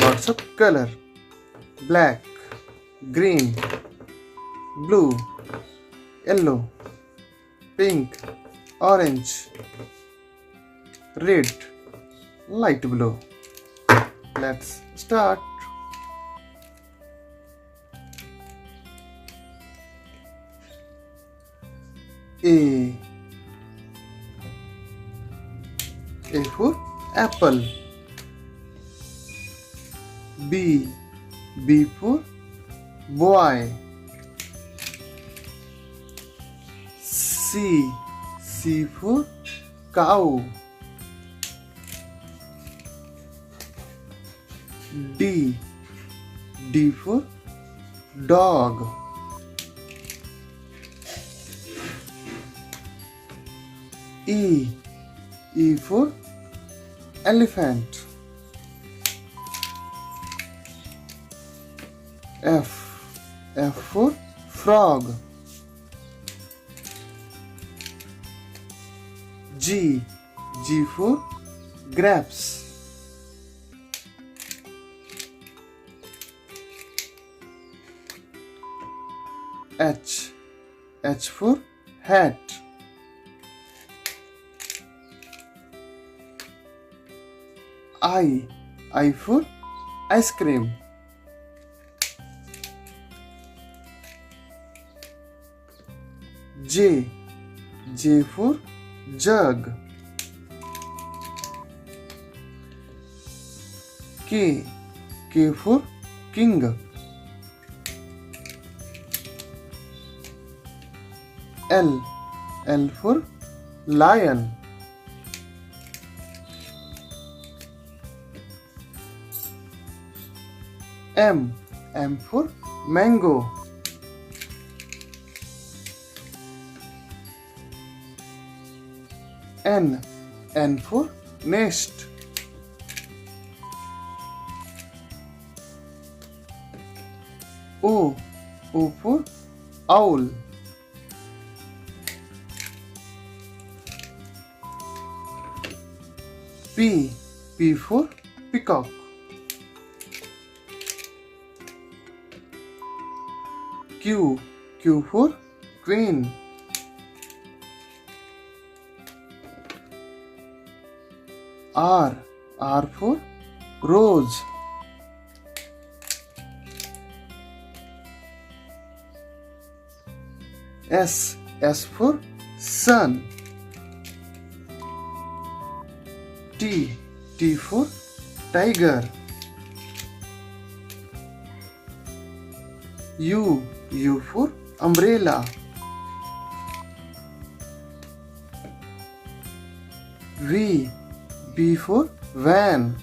lots of color: black, green, blue, yellow, pink, orange, red, light blue. Let's start. A for apple. B for boy. C for cow. D for dog. E for elephant. F for frog. G for grapes. H for hat. I for ice cream. J for jug. K for king. L for lion. M for mango. N for nest. O for owl. P for peacock. Q for queen. R for rose. S for sun. T for tiger. U for umbrella. V for van.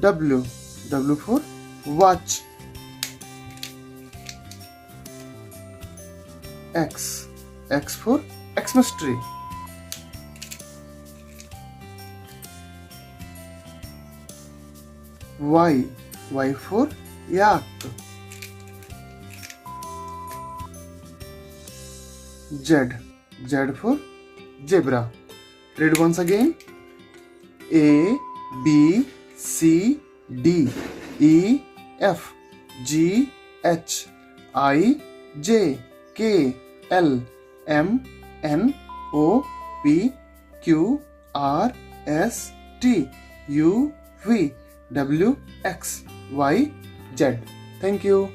W for watch. X for Xmas tree. Y for yak. Z for zebra. Read once again. A B C D E F G H I J K L M N O P Q R S T U V W X Y Z. Thank you.